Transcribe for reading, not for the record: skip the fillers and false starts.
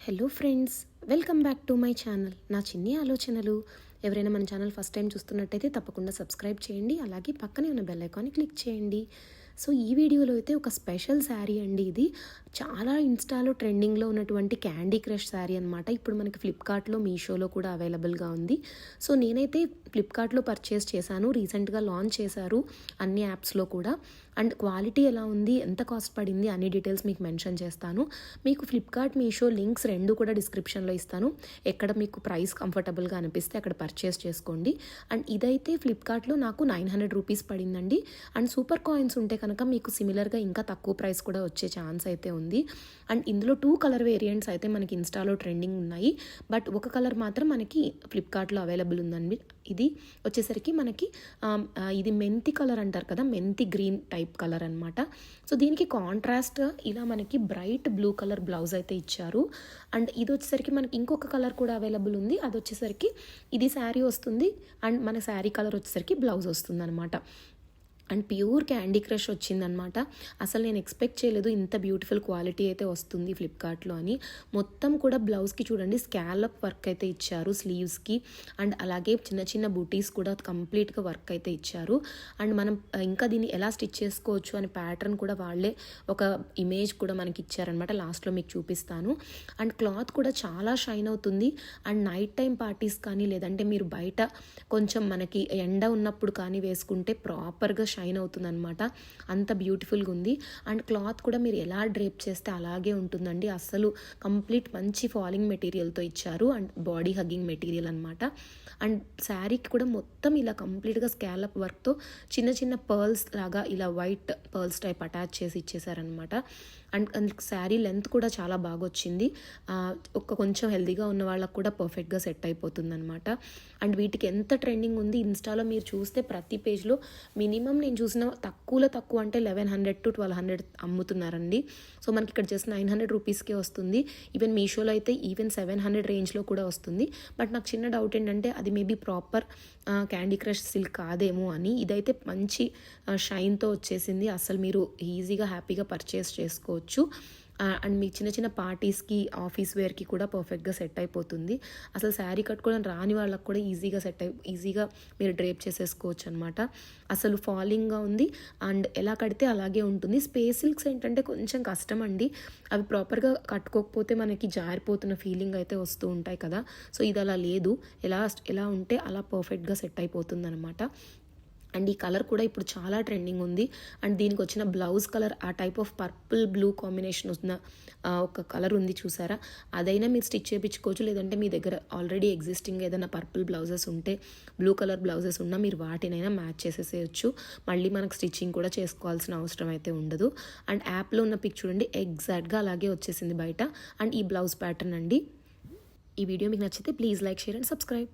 Hello friends, welcome back to my channel. నా చిన్ని ఆలోచనలు. ఎవరైనా మన ఛానల్ ఫస్ట్ టైం చూస్తున్నట్టయితే తప్పకుండా సబ్స్క్రైబ్ చేయండి. అలాగే పక్కనే ఉన్న బెల్ ఐకాన్ని క్లిక్ చేయండి. సో ఈ వీడియోలో అయితే ఒక స్పెషల్ శారీ అండి. ఇది చాలా ఇన్స్టాలో ట్రెండింగ్లో ఉన్నటువంటి క్యాండీ క్రష్ శారీ అనమాట. ఇప్పుడు మనకి ఫ్లిప్కార్ట్లో, మీషోలో కూడా అవైలబుల్గా ఉంది. సో నేనైతే ఫ్లిప్కార్ట్లో పర్చేస్ చేశాను. రీసెంట్గా లాంచ్ చేశారు అన్ని యాప్స్లో కూడా. అండ్ క్వాలిటీ ఎలా ఉంది, ఎంత కాస్ట్ పడింది అన్ని డీటెయిల్స్ మీకు మెన్షన్ చేస్తాను. మీకు ఫ్లిప్కార్ట్, మీషో లింక్స్ రెండు కూడా డిస్క్రిప్షన్లో ఇస్తాను. ఎక్కడ మీకు ప్రైస్ కంఫర్టబుల్గా అనిపిస్తే అక్కడ పర్చేస్ చేసుకోండి. అండ్ ఇదైతే ఫ్లిప్కార్ట్లో నాకు 900 రూపీస్ పడిందండి. అండ్ సూపర్ కాయిన్స్ ఉంటే కనుక మీకు సిమిలర్గా ఇంకా తక్కువ ప్రైస్ కూడా వచ్చే ఛాన్స్ అయితే ఉంది. అండ్ ఇందులో 2 కలర్ వేరియంట్స్ అయితే మనకి ఇన్స్టాలో ట్రెండింగ్ ఉన్నాయి. బట్ ఒక కలర్ మాత్రం మనకి ఫ్లిప్కార్ట్లో అవైలబుల్ ఉందండి. ఇది వచ్చేసరికి మనకి ఇది మెంతి కలర్ అంటారు కదా, మెంతి గ్రీన్ టైప్ కలర్ అనమాట. సో దీనికి కాంట్రాస్ట్ ఇలా మనకి బ్రైట్ బ్లూ కలర్ బ్లౌజ్ అయితే ఇచ్చారు. అండ్ ఇది వచ్చేసరికి మనకి ఇంకొక కలర్ కూడా అవైలబుల్ ఉంది. అది వచ్చేసరికి ఇది శారీ వస్తుంది అండ్ మన శారీ కలర్ వచ్చేసరికి బ్లౌజ్ వస్తుంది అనమాట. అండ్ ప్యూర్ క్యాండీ క్రష్ వచ్చిందనమాట. అసలు నేను ఎక్స్పెక్ట్ చేయలేదు ఇంత బ్యూటిఫుల్ క్వాలిటీ అయితే వస్తుంది ఫ్లిప్కార్ట్లో అని. మొత్తం కూడా బ్లౌజ్కి చూడండి స్కాలప్ వర్క్ అయితే ఇచ్చారు స్లీవ్స్కి. అండ్ అలాగే చిన్న చిన్న బూటీస్ కూడా కంప్లీట్గా వర్క్ అయితే ఇచ్చారు. అండ్ మనం ఇంకా దీన్ని ఎలా స్టిచ్ చేసుకోవచ్చు అనే ప్యాటర్న్ కూడా వాళ్ళే ఒక ఇమేజ్ కూడా మనకి ఇచ్చారనమాట. లాస్ట్లో మీకు చూపిస్తాను. అండ్ క్లాత్ కూడా చాలా షైన్ అవుతుంది. అండ్ నైట్ టైం పార్టీస్ కానీ లేదంటే మీరు బయట కొంచెం మనకి ఎండ ఉన్నప్పుడు కానీ వేసుకుంటే ప్రాపర్గా షైన్ అవుతుంది అనమాట. అంత బ్యూటిఫుల్గా ఉంది. అండ్ క్లాత్ కూడా మీరు ఎలా డ్రేప్ చేస్తే అలాగే ఉంటుందండి. అస్సలు కంప్లీట్ మంచి ఫాలింగ్ మెటీరియల్తో ఇచ్చారు. అండ్ బాడీ హగ్గింగ్ మెటీరియల్ అనమాట. అండ్ శారీకి కూడా మొత్తం ఇలా కంప్లీట్గా స్కాలప్ వర్క్తో చిన్న చిన్న పర్ల్స్ లాగా ఇలా వైట్ పర్ల్స్ టైప్ అటాచ్ చేసి ఇచ్చేసారనమాట. అండ్ శారీ లెంత్ కూడా చాలా బాగా వచ్చింది. కొంచెం హెల్దీగా ఉన్న వాళ్ళకు కూడా పర్ఫెక్ట్గా సెట్ అయిపోతుంది అనమాట. అండ్ వీటికి ఎంత ట్రెండింగ్ ఉంది ఇన్స్టాలో మీరు చూస్తే ప్రతి పేజ్లో మినిమం నేను చూసిన తక్కువలో తక్కువ అంటే 1100 to 1200 అమ్ముతున్నారండి. సో మనకి ఇక్కడ జస్ట్ 900 రూపీస్కే వస్తుంది. ఈవెన్ మీషోలో అయితే ఈవెన్ 700 రేంజ్లో కూడా వస్తుంది. బట్ నాకు చిన్న డౌట్ ఏంటంటే అది maybe proper candy crush silk కాదేమో అని. ఇదైతే మంచి షైన్తో వచ్చేసింది. అసలు మీరు ఈజీగా హ్యాపీగా పర్చేస్ చేసుకోవచ్చు. అండ్ మీ చిన్న చిన్న పార్టీస్కి, ఆఫీస్ వేర్కి కూడా పర్ఫెక్ట్గా సెట్ అయిపోతుంది. అసలు శారీ కట్టుకోవడం రాని వాళ్ళకి కూడా ఈజీగా మీరు డ్రేప్ చేసేసుకోవచ్చు అనమాట. అసలు ఫాలింగ్గా ఉంది. అండ్ ఎలా కడితే అలాగే ఉంటుంది. స్పేస్ సిల్క్స్ ఏంటంటే కొంచెం కష్టం అండి. అవి ప్రాపర్గా కట్టుకోకపోతే మనకి జారిపోతున్న ఫీలింగ్ అయితే వస్తూ ఉంటాయి కదా. సో ఇది అలా లేదు. ఎలా ఉంటే అలా పర్ఫెక్ట్గా సెట్ అయిపోతుంది అనమాట. అండ్ ఈ కలర్ కూడా ఇప్పుడు చాలా ట్రెండింగ్ ఉంది. అండ్ దీనికి వచ్చిన బ్లౌజ్ కలర్ ఆ type of purple blue combination ఉన్న ఒక కలర్ ఉంది చూసారా. అదైనా మీరు స్టిచ్ చేయించుకోవచ్చు. లేదంటే మీ దగ్గర ఆల్రెడీ ఎగ్జిస్టింగ్ ఏదైనా పర్పుల్ బ్లౌజెస్ ఉంటే, బ్లూ కలర్ బ్లౌజెస్ ఉన్నా మీరు వాటినైనా మ్యాచ్ చేసేసేయచ్చు. మళ్ళీ మనకు స్టిచ్చింగ్ కూడా చేసుకోవాల్సిన అవసరం అయితే ఉండదు. అండ్ యాప్లో ఉన్న పిక్ చూడండి, ఎగ్జాక్ట్గా అలాగే వచ్చేసింది బయట. అండ్ ఈ బ్లౌజ్ ప్యాటర్న్ అండి. ఈ వీడియో మీకు నచ్చితే please like, share and subscribe.